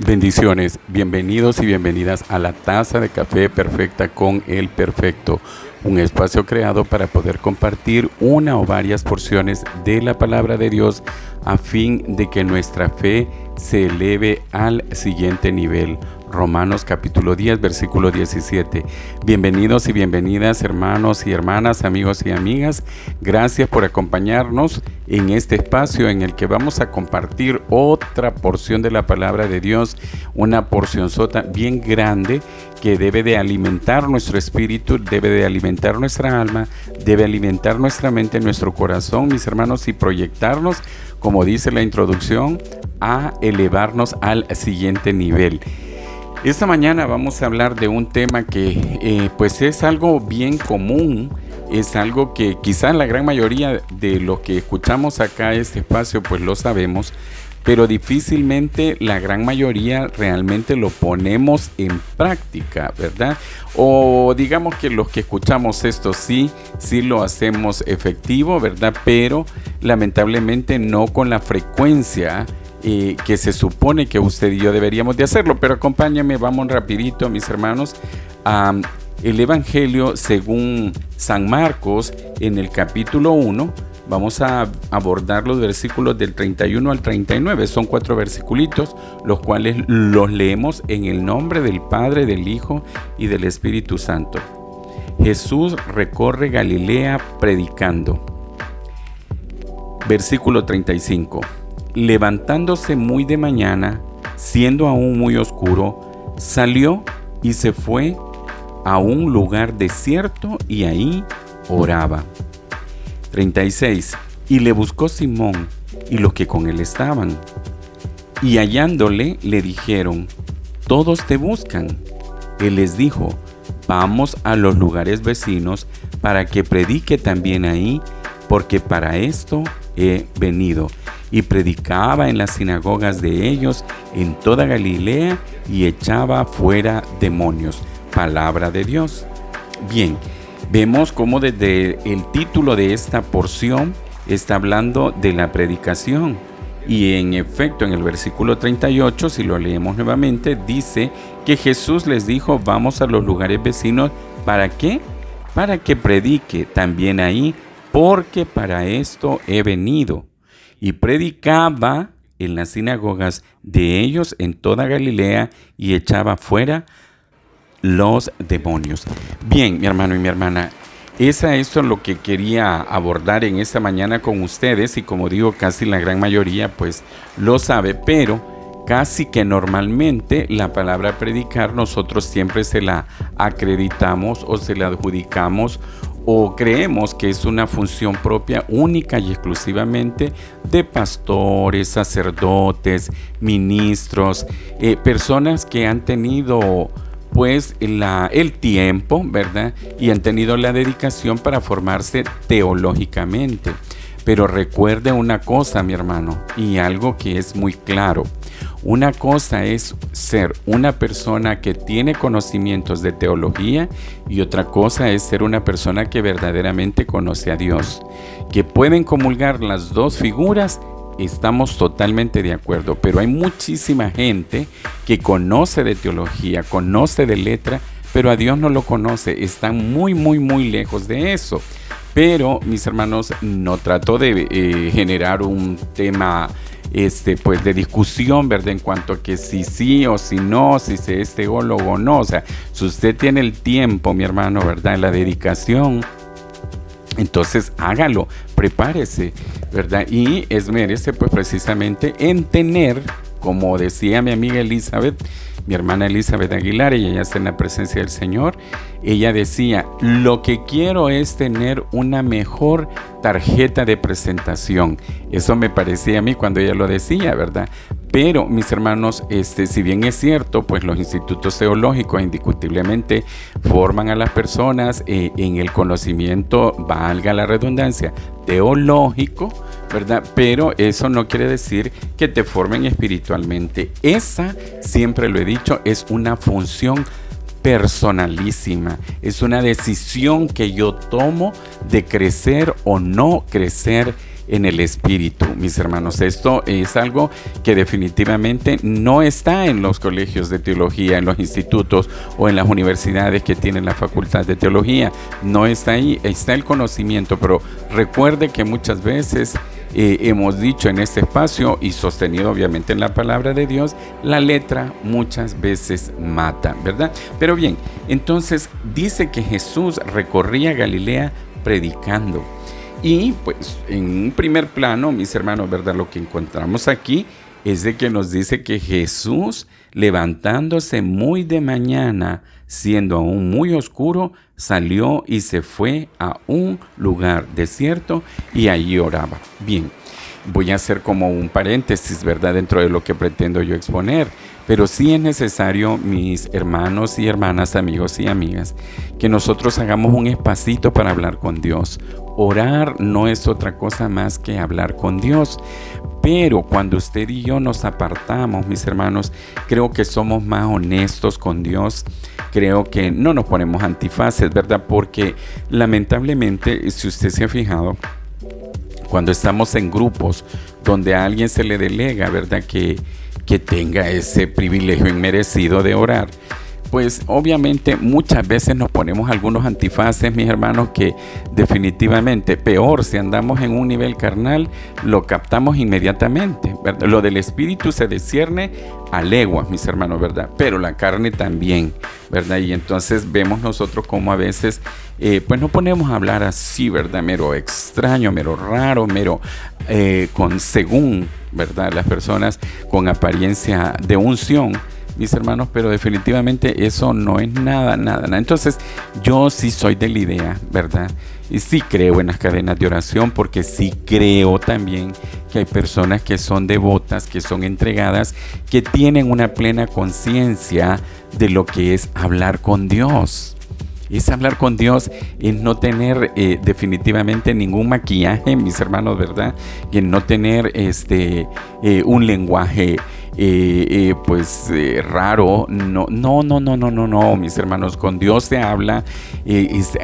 Bendiciones, bienvenidos y bienvenidas a la Taza de Café Perfecta con el Perfecto, un espacio creado para poder compartir una o varias porciones de la palabra de Dios a fin de que nuestra fe se eleve al siguiente nivel. Romanos capítulo 10, versículo 17. Bienvenidos y bienvenidas, hermanos y hermanas, amigos y amigas. Gracias por acompañarnos en este espacio en el que vamos a compartir otra porción de la palabra de Dios, una porcionzota bien grande que debe de alimentar nuestro espíritu, debe de alimentar nuestra alma, debe alimentar nuestra mente, nuestro corazón, mis hermanos, y proyectarnos, como dice la introducción, a elevarnos al siguiente nivel. Esta mañana vamos a hablar de un tema que pues es algo bien común, es algo que quizás la gran mayoría de los que escuchamos acá este espacio pues lo sabemos, pero difícilmente la gran mayoría realmente lo ponemos en práctica, ¿verdad? O digamos que los que escuchamos esto sí lo hacemos efectivo, ¿verdad? Pero lamentablemente no con la frecuencia que se supone que usted y yo deberíamos de hacerlo. Pero acompáñame, vamos rapidito, mis hermanos, a el Evangelio según San Marcos en el capítulo 1. Vamos a abordar los versículos del 31 al 39. Son 4 versiculitos, los cuales los leemos en el nombre del Padre, del Hijo y del Espíritu Santo. Jesús recorre Galilea predicando. Versículo 35. Levantándose muy de mañana, siendo aún muy oscuro, salió y se fue a un lugar desierto y ahí oraba. 36. Y le buscó Simón y los que con él estaban. Y hallándole le dijeron: todos te buscan. Él les dijo: vamos a los lugares vecinos para que predique también ahí, porque para esto he venido. Y predicaba en las sinagogas de ellos en toda Galilea y echaba fuera demonios. Palabra de Dios. Bien, vemos cómo desde el título de esta porción está hablando de la predicación. Y en efecto, en el versículo 38, si lo leemos nuevamente, dice que Jesús les dijo: vamos a los lugares vecinos. ¿Para qué? Para que predique también ahí, porque para esto he venido. Y predicaba en las sinagogas de ellos en toda Galilea y echaba fuera los demonios. Bien, mi hermano y mi hermana, esto es lo que quería abordar en esta mañana con ustedes. Y como digo, casi la gran mayoría pues lo sabe, pero casi que normalmente la palabra predicar nosotros siempre se la acreditamos o se la adjudicamos o creemos que es una función propia, única y exclusivamente de pastores, sacerdotes, ministros, personas que han tenido pues el tiempo, ¿verdad? Y han tenido la dedicación para formarse teológicamente. Pero recuerde una cosa, mi hermano, y algo que es muy claro. Una cosa es ser una persona que tiene conocimientos de teología y otra cosa es ser una persona que verdaderamente conoce a Dios. Que pueden comulgar las dos figuras, estamos totalmente de acuerdo, pero hay muchísima gente que conoce de teología, conoce de letra, pero a Dios no lo conoce, están muy lejos de eso. Pero, mis hermanos, no trato de generar un tema pues de discusión, ¿verdad? En cuanto a que si sí o si no, si es teólogo o no. O sea, si usted tiene el tiempo, mi hermano, ¿verdad? La dedicación, entonces hágalo, prepárese, ¿verdad? Y esmérese pues precisamente en tener, como decía mi amiga Elizabeth, mi hermana Elizabeth Aguilar, ella ya está en la presencia del Señor. Ella decía: lo que quiero es tener una mejor tarjeta de presentación. Eso me parecía a mí cuando ella lo decía, ¿verdad? Pero, mis hermanos, si bien es cierto, pues los institutos teológicos indiscutiblemente forman a las personas en el conocimiento, valga la redundancia, teológico, ¿verdad? Pero eso no quiere decir que te formen espiritualmente. Esa, siempre lo he dicho, es una función personalísima. Es una decisión que yo tomo de crecer o no crecer en el Espíritu, mis hermanos. Esto es algo que definitivamente no está en los colegios de teología, en los institutos o en las universidades que tienen la facultad de teología. No está ahí, está el conocimiento, pero recuerde que muchas veces hemos dicho en este espacio y sostenido obviamente en la palabra de Dios, la letra muchas veces mata, ¿verdad? Pero bien, entonces dice que Jesús recorría Galilea predicando. Y pues en un primer plano, mis hermanos, ¿verdad? Lo que encontramos aquí es de que nos dice que Jesús, levantándose muy de mañana, siendo aún muy oscuro, salió y se fue a un lugar desierto y allí oraba. Bien, voy a hacer como un paréntesis, ¿verdad? Dentro de lo que pretendo yo exponer. Pero sí es necesario, mis hermanos y hermanas, amigos y amigas, que nosotros hagamos un espacito para hablar con Dios. Orar no es otra cosa más que hablar con Dios. Pero cuando usted y yo nos apartamos, mis hermanos, creo que somos más honestos con Dios. Creo que no nos ponemos antifaces, ¿verdad? Porque lamentablemente, si usted se ha fijado, cuando estamos en grupos donde a alguien se le delega, ¿verdad? Que tenga ese privilegio inmerecido de orar, pues obviamente muchas veces nos ponemos algunos antifaces, mis hermanos, que definitivamente, peor, si andamos en un nivel carnal, lo captamos inmediatamente, ¿verdad? Lo del espíritu se discierne a leguas, mis hermanos, ¿verdad? Pero la carne también, ¿verdad? Y entonces vemos nosotros como a veces, pues nos ponemos a hablar así, ¿verdad? Mero extraño, mero raro, mero según, ¿verdad? Las personas con apariencia de unción, mis hermanos, pero definitivamente eso no es nada. Entonces, yo sí soy de la idea, ¿verdad? Y sí creo en las cadenas de oración, porque sí creo también que hay personas que son devotas, que son entregadas, que tienen una plena conciencia de lo que es hablar con Dios. Es hablar con Dios, es no tener definitivamente ningún maquillaje, mis hermanos, ¿verdad? Y en no tener un lenguaje raro. No, mis hermanos, con Dios se habla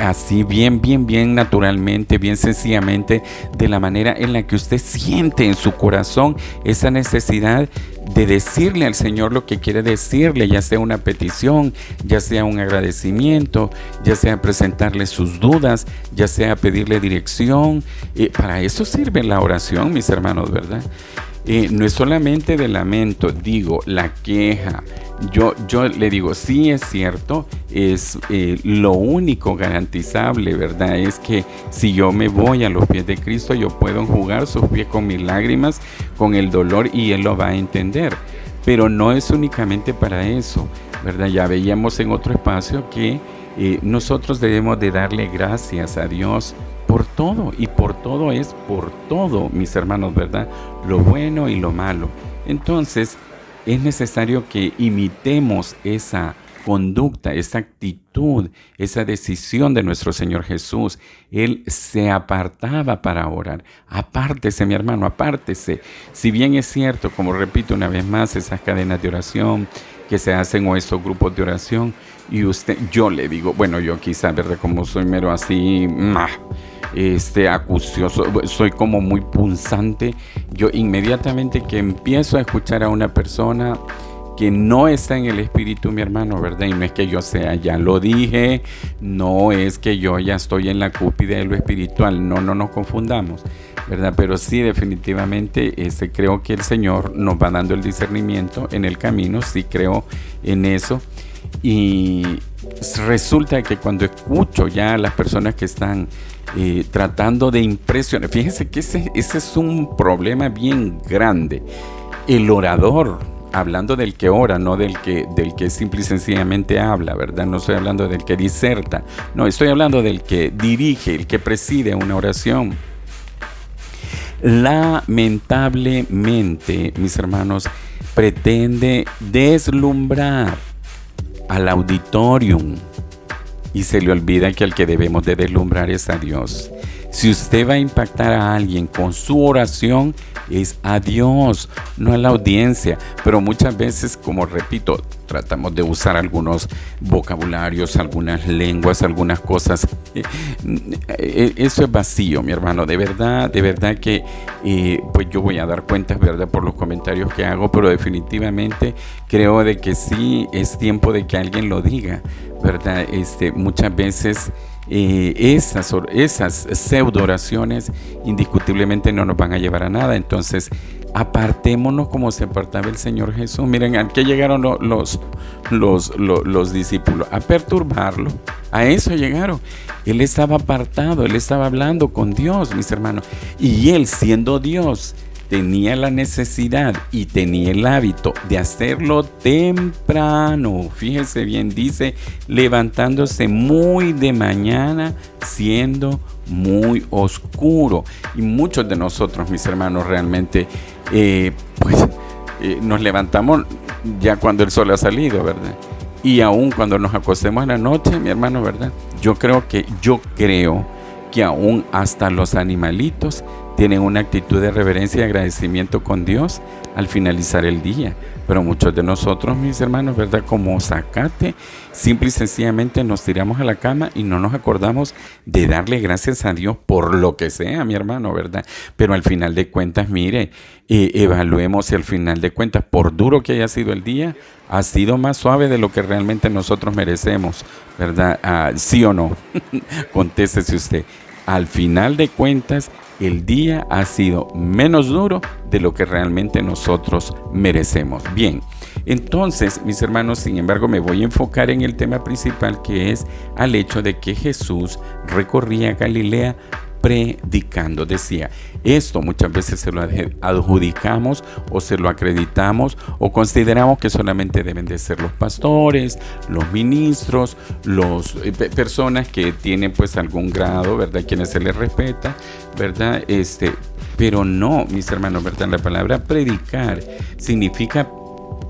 así bien naturalmente, bien sencillamente, de la manera en la que usted siente en su corazón esa necesidad de decirle al Señor lo que quiere decirle, ya sea una petición, ya sea un agradecimiento, ya sea presentarle sus dudas, ya sea pedirle dirección. Para eso sirve la oración, mis hermanos, ¿verdad? No es solamente de lamento, digo, la queja. Yo le digo, sí es cierto, es lo único garantizable, ¿verdad? Es que si yo me voy a los pies de Cristo, yo puedo enjugar sus pies con mis lágrimas, con el dolor, y Él lo va a entender. Pero no es únicamente para eso, ¿verdad? Ya veíamos en otro espacio que nosotros debemos de darle gracias a Dios por todo, y por todo es por todo, mis hermanos, ¿verdad? Lo bueno y lo malo. Entonces, es necesario que imitemos esa conducta, esa actitud, esa decisión de nuestro Señor Jesús. Él se apartaba para orar. Apártese, mi hermano, apártese. Si bien es cierto, como repito una vez más, esas cadenas de oración que se hacen o esos grupos de oración, y yo le digo, bueno, yo quizá, ¿verdad? Como soy mero así, acucioso, soy como muy punzante. Yo inmediatamente que empiezo a escuchar a una persona que no está en el espíritu, mi hermano, ¿verdad? Y no es que yo sea, ya lo dije, no es que yo ya estoy en la cúpide de lo espiritual, no nos confundamos, ¿verdad? Pero sí, definitivamente, creo que el Señor nos va dando el discernimiento en el camino, sí creo en eso. Y resulta que cuando escucho ya a las personas que están tratando de impresionar, fíjense que ese es un problema bien grande. El orador, hablando del que ora, no del que simple y sencillamente habla, ¿verdad? No estoy hablando del que diserta, no, estoy hablando del que dirige, el que preside una oración. Lamentablemente, mis hermanos, pretende deslumbrar al auditorium y se le olvida que al que debemos de deslumbrar es a Dios. Si usted va a impactar a alguien con su oración, es a Dios, no a la audiencia. Pero muchas veces, como repito, tratamos de usar algunos vocabularios, algunas lenguas, algunas cosas. Eso es vacío, mi hermano. De verdad que pues yo voy a dar cuentas, ¿verdad?, por los comentarios que hago, pero definitivamente creo de que sí es tiempo de que alguien lo diga, ¿verdad? Muchas veces esas pseudo oraciones indiscutiblemente no nos van a llevar a nada. Entonces, apartémonos como se apartaba el Señor Jesús. Miren, ¿a qué llegaron los discípulos? A perturbarlo. A eso llegaron. Él estaba apartado, él estaba hablando con Dios, mis hermanos. Y él, siendo Dios, tenía la necesidad y tenía el hábito de hacerlo temprano. Fíjese bien, dice, levantándose muy de mañana, siendo muy oscuro. Y muchos de nosotros, mis hermanos, realmente nos levantamos ya cuando el sol ha salido, ¿verdad? Y aún cuando nos acostemos en la noche, mi hermano, ¿verdad? Yo creo que aún hasta los animalitos tienen una actitud de reverencia y agradecimiento con Dios al finalizar el día. Pero muchos de nosotros, mis hermanos, ¿verdad?, como zacate, simple y sencillamente nos tiramos a la cama y no nos acordamos de darle gracias a Dios por lo que sea, mi hermano, ¿verdad? Pero al final de cuentas, mire, evaluemos si al final de cuentas, por duro que haya sido el día, ha sido más suave de lo que realmente nosotros merecemos, ¿verdad? ¿Sí o no? Contéstese usted. Al final de cuentas, el día ha sido menos duro de lo que realmente nosotros merecemos. Bien, entonces, mis hermanos, sin embargo, me voy a enfocar en el tema principal, que es al hecho de que Jesús recorría Galilea predicando. Decía, esto muchas veces se lo adjudicamos o se lo acreditamos o consideramos que solamente deben de ser los pastores, los ministros, los personas que tienen pues algún grado, ¿verdad?, quienes se les respeta, ¿verdad? Pero no, mis hermanos, ¿verdad? La palabra predicar significa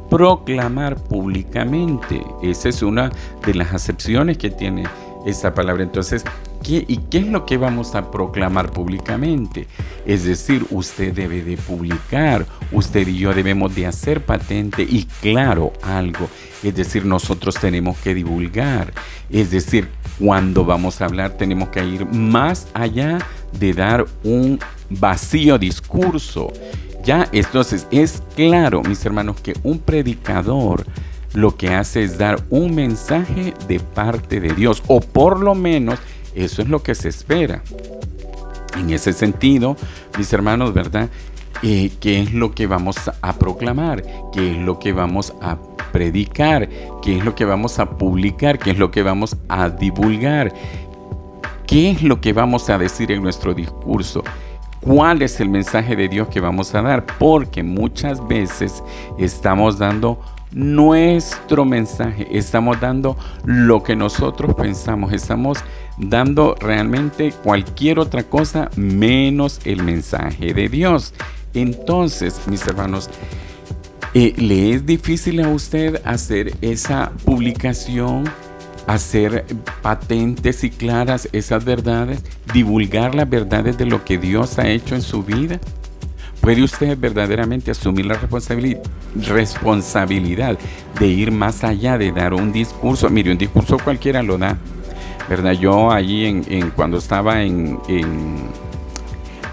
proclamar públicamente. Esa es una de las acepciones que tiene esta palabra. Entonces, ¿qué es lo que vamos a proclamar públicamente? Es decir, usted debe de publicar, usted y yo debemos de hacer patente y claro algo. Es decir, nosotros tenemos que divulgar. Es decir, cuando vamos a hablar tenemos que ir más allá de dar un vacío discurso. Ya, entonces es claro, mis hermanos, que un predicador lo que hace es dar un mensaje de parte de Dios, o por lo menos eso es lo que se espera. En ese sentido, mis hermanos, ¿verdad? ¿Qué es lo que vamos a proclamar? ¿Qué es lo que vamos a predicar? ¿Qué es lo que vamos a publicar? ¿Qué es lo que vamos a divulgar? ¿Qué es lo que vamos a decir en nuestro discurso? ¿Cuál es el mensaje de Dios que vamos a dar? Porque muchas veces estamos dando nuestro mensaje, estamos dando lo que nosotros pensamos, estamos dando realmente cualquier otra cosa menos el mensaje de Dios. Entonces, mis hermanos, ¿le es difícil a usted hacer esa publicación, hacer patentes y claras esas verdades, divulgar las verdades de lo que Dios ha hecho en su vida? ¿Puede usted verdaderamente asumir la responsabilidad de ir más allá de dar un discurso? Mire, un discurso cualquiera lo da, ¿verdad? Yo allí cuando estaba en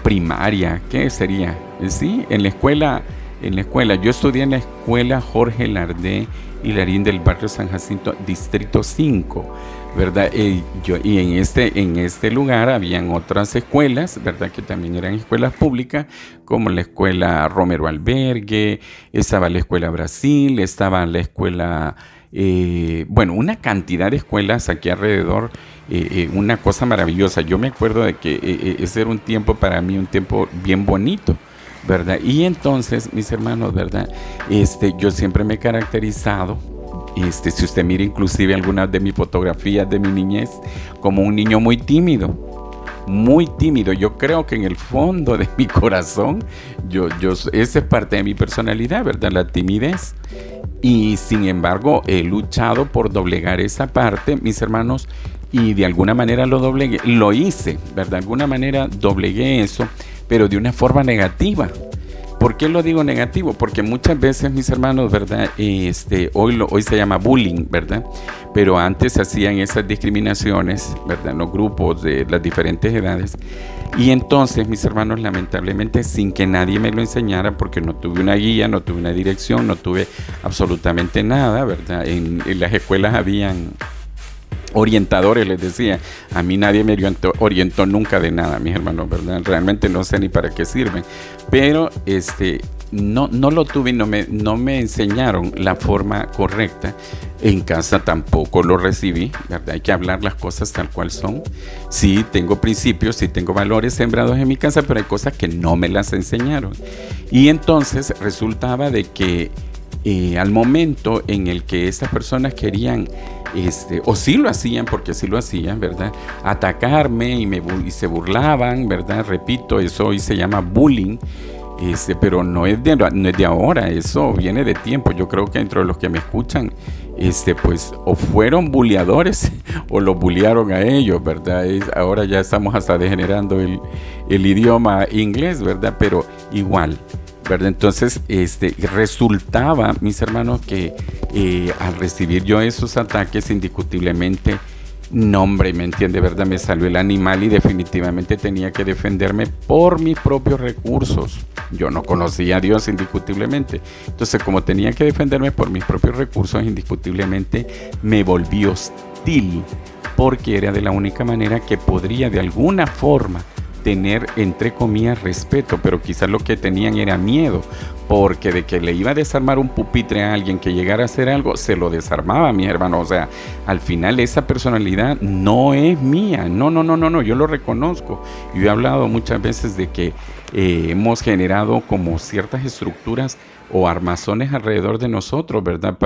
primaria, ¿qué sería? Sí, en la escuela, yo estudié en la escuela Jorge Lardé Hilarín del barrio San Jacinto, Distrito 5, ¿verdad? Y en este lugar habían otras escuelas, ¿verdad?, que también eran escuelas públicas, como la escuela Romero Albergue, estaba la escuela Brasil, estaba la escuela, una cantidad de escuelas aquí alrededor, una cosa maravillosa. Yo me acuerdo de que ese era un tiempo para mí, un tiempo bien bonito, ¿verdad? Y entonces, mis hermanos, ¿verdad? Yo siempre me he caracterizado, si usted mira inclusive algunas de mis fotografías de mi niñez, como un niño muy tímido. Muy tímido. Yo creo que en el fondo de mi corazón, esa es parte de mi personalidad, ¿verdad? La timidez. Y sin embargo, he luchado por doblegar esa parte, mis hermanos, y de alguna manera lo doblegué, lo hice, ¿verdad? De alguna manera doblegué eso, pero de una forma negativa. ¿Por qué lo digo negativo? Porque muchas veces, mis hermanos, ¿verdad? Hoy se llama bullying, ¿verdad? Pero antes se hacían esas discriminaciones, ¿verdad? En los grupos de las diferentes edades. Y entonces, mis hermanos, lamentablemente, sin que nadie me lo enseñara, porque no tuve una guía, no tuve una dirección, no tuve absolutamente nada, ¿verdad? En las escuelas habían orientadores, les decía, a mí nadie me orientó nunca de nada, mis hermanos, ¿verdad? Realmente no sé ni para qué sirven, pero no lo tuve y no me enseñaron la forma correcta. En casa tampoco lo recibí, ¿verdad? Hay que hablar las cosas tal cual son. Sí, tengo principios, sí tengo valores sembrados en mi casa, pero hay cosas que no me las enseñaron. Y entonces resultaba de que al momento en el que esas personas querían, o sí lo hacían, porque sí lo hacían, ¿verdad? Atacarme y se burlaban, ¿verdad? Repito, eso hoy se llama bullying, pero no es de ahora, eso viene de tiempo. Yo creo que entre los que me escuchan, pues o fueron bulleadores o los bullearon a ellos, ¿verdad? Ahora ya estamos hasta degenerando el idioma inglés, ¿verdad? Pero igual, ¿verdad? Entonces, resultaba, mis hermanos, que al recibir yo esos ataques, indiscutiblemente, no, hombre, ¿me entiende? ¿Verdad? Me salió el animal y definitivamente tenía que defenderme por mis propios recursos. Yo no conocía a Dios, indiscutiblemente. Entonces, como tenía que defenderme por mis propios recursos, indiscutiblemente me volví hostil, porque era de la única manera que podría de alguna forma tener, entre comillas, respeto, pero quizás lo que tenían era miedo, porque de que le iba a desarmar un pupitre a alguien que llegara a hacer algo, se lo desarmaba, mi hermano. O sea, al final esa personalidad no es mía, no, yo lo reconozco. Yo he hablado muchas veces de que hemos generado como ciertas estructuras o armazones alrededor de nosotros, ¿verdad?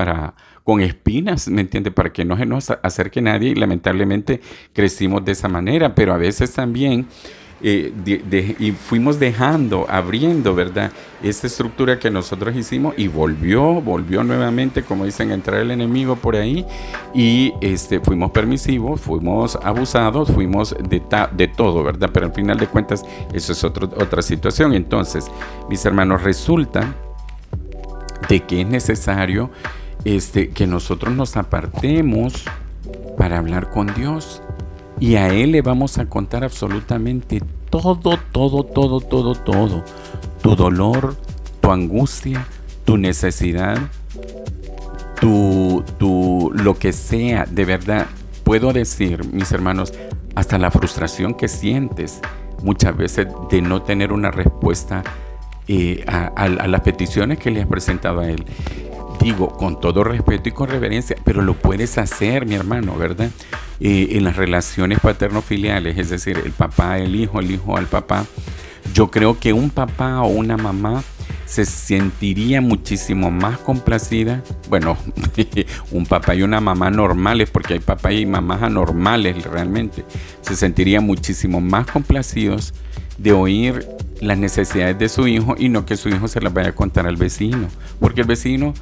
Con espinas, ¿me entiende? Para que no se nos acerque nadie, y lamentablemente crecimos de esa manera, pero a veces también y fuimos abriendo, ¿verdad? Esta estructura que nosotros hicimos, y volvió nuevamente, como dicen, a entrar el enemigo por ahí, y fuimos permisivos, fuimos abusados, fuimos de todo, ¿verdad? Pero al final de cuentas, eso es otra situación. Entonces, mis hermanos, resulta de que es necesario que nosotros nos apartemos para hablar con Dios. Y a Él le vamos a contar absolutamente todo. Tu dolor, tu angustia, tu necesidad, lo que sea, de verdad. Puedo decir, mis hermanos, hasta la frustración que sientes muchas veces de no tener una respuesta a las peticiones que le has presentado a Él. Digo, con todo respeto y con reverencia, pero lo puedes hacer, mi hermano, ¿verdad? En las relaciones paterno-filiales, es decir, el papá, el hijo al papá. Yo creo que un papá o una mamá se sentiría muchísimo más complacida. Bueno, un papá y una mamá normales, porque hay papás y mamás anormales realmente. Se sentirían muchísimo más complacidos de oír las necesidades de su hijo, y no que su hijo se las vaya a contar al vecino, porque el vecino,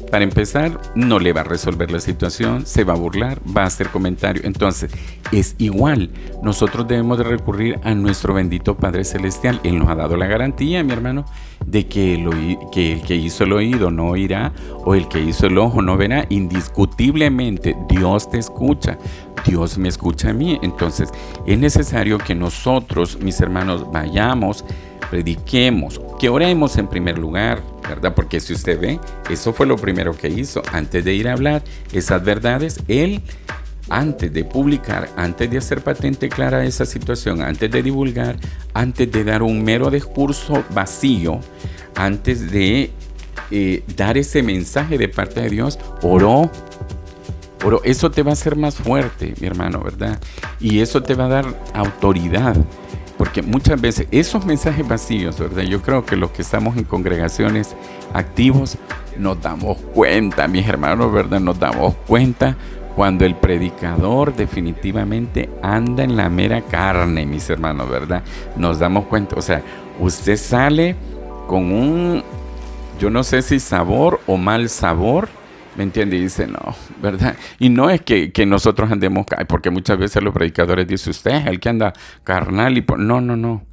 para empezar, no le va a resolver la situación, se va a burlar, va a hacer comentarios. Entonces, es igual. Nosotros debemos de recurrir a nuestro bendito Padre Celestial. Él nos ha dado la garantía, mi hermano, de que el que hizo el oído no oirá, o el que hizo el ojo no verá. Indiscutiblemente, Dios te escucha. Dios me escucha a mí. Entonces, es necesario que nosotros, mis hermanos, vayamos, prediquemos, que oremos en primer lugar, ¿verdad? Porque si usted ve, eso fue lo primero que hizo. Antes de ir a hablar esas verdades, él, antes de publicar, antes de hacer patente clara esa situación, antes de divulgar, antes de dar un mero discurso vacío, antes de dar ese mensaje de parte de Dios, oró. Eso te va a hacer más fuerte, mi hermano, ¿verdad? Y eso te va a dar autoridad. Porque muchas veces esos mensajes vacíos, ¿verdad? Yo creo que los que estamos en congregaciones activos nos damos cuenta, mis hermanos, ¿verdad? Nos damos cuenta cuando el predicador definitivamente anda en la mera carne, mis hermanos, ¿verdad? Nos damos cuenta. O sea, usted sale con yo no sé si sabor o mal sabor, ¿Me entiende? Y dice, no, ¿verdad? Y no es que nosotros andemos, porque muchas veces los predicadores dicen, usted es el que anda carnal y... No, no, no.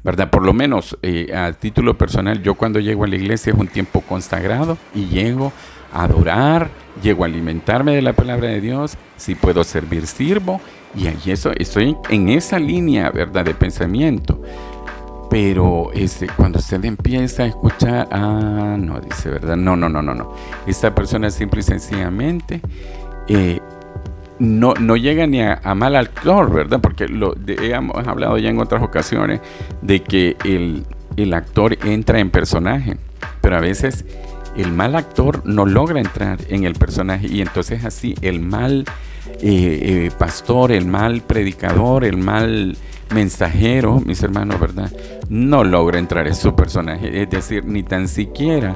¿Verdad? Por lo menos a título personal, yo cuando llego a la iglesia es un tiempo consagrado y llego a adorar, llego a alimentarme de la palabra de Dios, si puedo servir, sirvo, y ahí estoy en esa línea, ¿verdad?, de pensamiento. Pero cuando usted empieza a escuchar, no, dice, ¿verdad? No. Esta persona simple y sencillamente no llega ni a mal actor, ¿verdad? Porque hemos hablado ya en otras ocasiones de que el actor entra en personaje, pero a veces el mal actor no logra entrar en el personaje y entonces así el mal pastor, el mal predicador, el mal mensajero, mis hermanos, ¿verdad?, no logra entrar en su personaje, es decir, ni tan siquiera,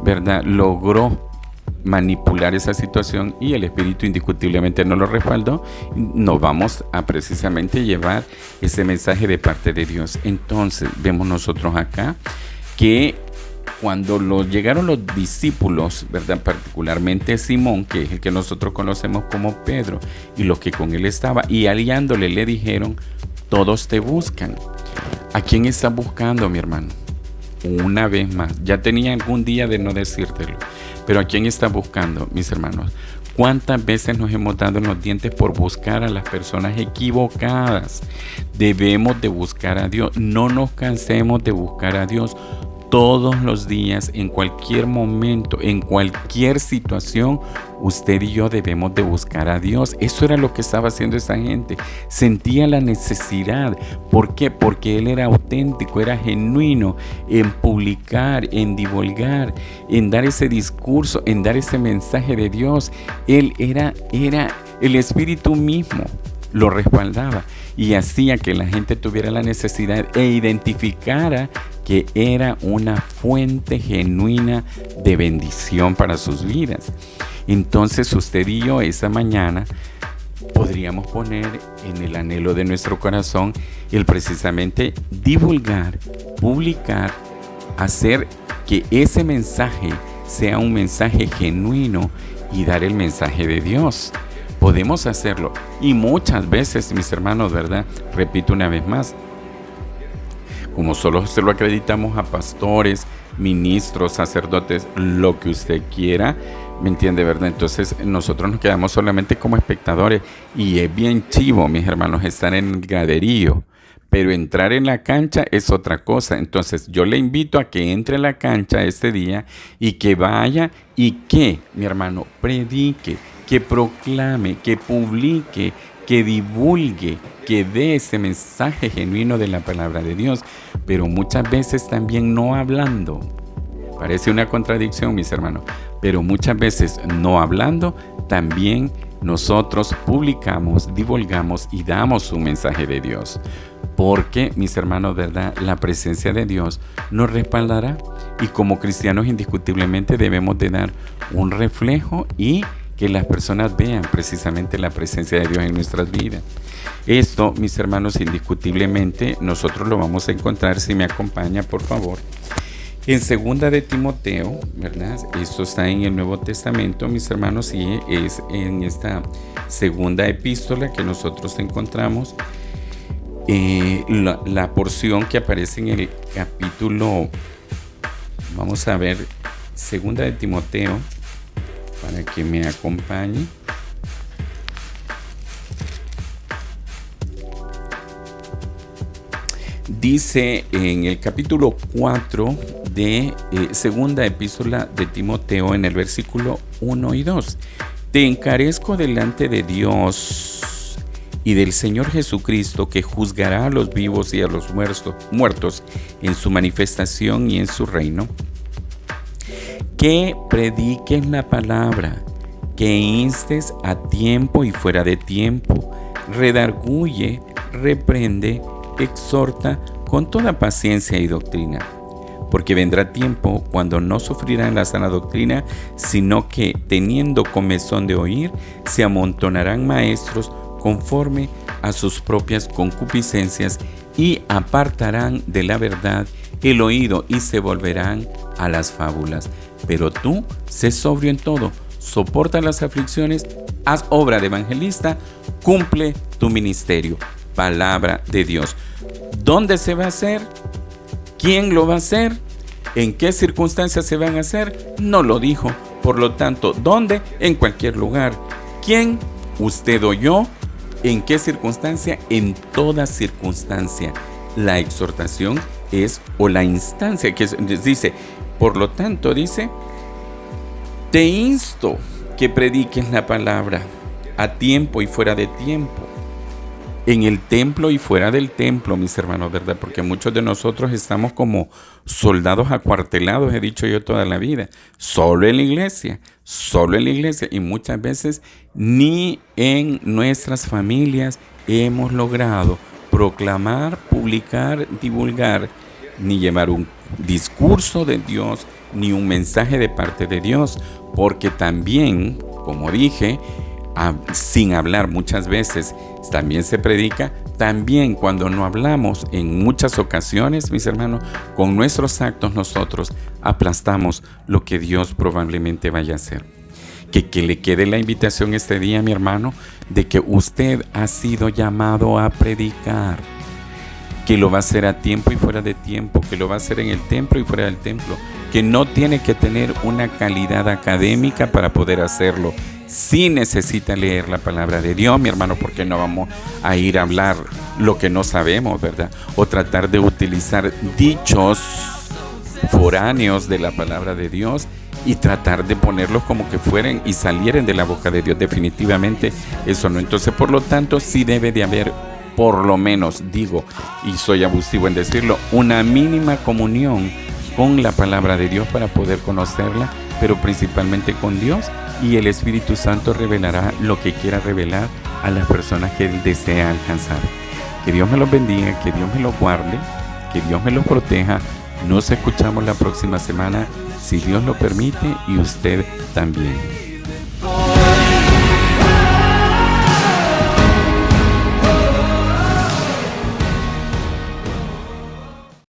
¿verdad?, logró manipular esa situación y el Espíritu indiscutiblemente no lo respaldó. Nos vamos a precisamente llevar ese mensaje de parte de Dios. Entonces vemos nosotros acá que cuando llegaron los discípulos, ¿verdad?, particularmente Simón, que es el que nosotros conocemos como Pedro, y los que con él estaba, y aliándole le dijeron, todos te buscan. ¿A quién estás buscando, mi hermano? Una vez más, ya tenía algún día de no decírtelo, pero ¿a quién estás buscando, mis hermanos? ¿Cuántas veces nos hemos dado en los dientes por buscar a las personas equivocadas? Debemos de buscar a Dios, no nos cansemos de buscar a Dios. Todos los días, en cualquier momento, en cualquier situación, usted y yo debemos de buscar a Dios. Eso era lo que estaba haciendo esa gente. Sentía la necesidad. ¿Por qué? Porque Él era auténtico, era genuino en publicar, en divulgar, en dar ese discurso, en dar ese mensaje de Dios. Él era el Espíritu mismo. Lo respaldaba y hacía que la gente tuviera la necesidad e identificara que era una fuente genuina de bendición para sus vidas. Entonces usted y yo esa mañana podríamos poner en el anhelo de nuestro corazón el precisamente divulgar, publicar, hacer que ese mensaje sea un mensaje genuino y dar el mensaje de Dios. Podemos hacerlo y muchas veces, mis hermanos, ¿verdad? Repito una vez más, como solo se lo acreditamos a pastores, ministros, sacerdotes, lo que usted quiera, ¿me entiende, verdad? Entonces nosotros nos quedamos solamente como espectadores y es bien chivo, mis hermanos, estar en el graderío, pero entrar en la cancha es otra cosa. Entonces yo le invito a que entre en la cancha este día y que vaya y que, mi hermano, predique, que proclame, que publique, que divulgue, que dé ese mensaje genuino de la palabra de Dios, pero muchas veces también no hablando. Parece una contradicción, mis hermanos, pero muchas veces no hablando, también nosotros publicamos, divulgamos y damos un mensaje de Dios. Porque, mis hermanos, ¿verdad?, la presencia de Dios nos respaldará y como cristianos indiscutiblemente debemos de dar un reflejo y que las personas vean precisamente la presencia de Dios en nuestras vidas. Esto, mis hermanos, indiscutiblemente nosotros lo vamos a encontrar, si me acompaña, por favor, en Segunda de Timoteo, ¿verdad? Esto está en el Nuevo Testamento, mis hermanos, y es en esta segunda epístola que nosotros encontramos la porción que aparece en el capítulo, vamos a ver, Segunda de Timoteo, para que me acompañe. Dice en el capítulo 4 de segunda epístola de Timoteo, en el versículo 1 y 2. Te encarezco delante de Dios y del Señor Jesucristo, que juzgará a los vivos y a los muertos en su manifestación y en su reino, que prediques la palabra, que instes a tiempo y fuera de tiempo, redarguye, reprende, exhorta con toda paciencia y doctrina. Porque vendrá tiempo cuando no sufrirán la sana doctrina, sino que, teniendo comezón de oír, se amontonarán maestros conforme a sus propias concupiscencias y apartarán de la verdad el oído y se volverán a las fábulas. Pero tú, sé sobrio en todo, soporta las aflicciones, haz obra de evangelista, cumple tu ministerio. Palabra de Dios. ¿Dónde se va a hacer? ¿Quién lo va a hacer? ¿En qué circunstancias se van a hacer? No lo dijo. Por lo tanto, ¿dónde? En cualquier lugar. ¿Quién? ¿Usted o yo? ¿En qué circunstancia? En toda circunstancia. La exhortación es, o la instancia, que dice, por lo tanto, dice, te insto que prediques la palabra a tiempo y fuera de tiempo. En el templo y fuera del templo, mis hermanos, ¿verdad? Porque muchos de nosotros estamos como soldados acuartelados, he dicho yo toda la vida, solo en la iglesia, y muchas veces ni en nuestras familias hemos logrado proclamar, publicar, divulgar, ni llevar un discurso de Dios, ni un mensaje de parte de Dios, porque también, como dije, sin hablar muchas veces también se predica. También cuando no hablamos en muchas ocasiones, mis hermanos, con nuestros actos nosotros aplastamos lo que Dios probablemente vaya a hacer. Que le quede la invitación este día, mi hermano, de que usted ha sido llamado a predicar, que lo va a hacer a tiempo y fuera de tiempo, que lo va a hacer en el templo y fuera del templo, que no tiene que tener una calidad académica para poder hacerlo. Sí necesita leer la palabra de Dios, mi hermano, porque no vamos a ir a hablar lo que no sabemos, ¿verdad? O tratar de utilizar dichos foráneos de la palabra de Dios y tratar de ponerlos como que fueran y salieran de la boca de Dios. Definitivamente eso no. Entonces, por lo tanto, sí debe de haber, por lo menos, digo, y soy abusivo en decirlo, una mínima comunión con la palabra de Dios para poder conocerla, pero principalmente con Dios, y el Espíritu Santo revelará lo que quiera revelar a las personas que Él desea alcanzar. Que Dios me los bendiga, que Dios me los guarde, que Dios me los proteja. Nos escuchamos la próxima semana, si Dios lo permite, y usted también.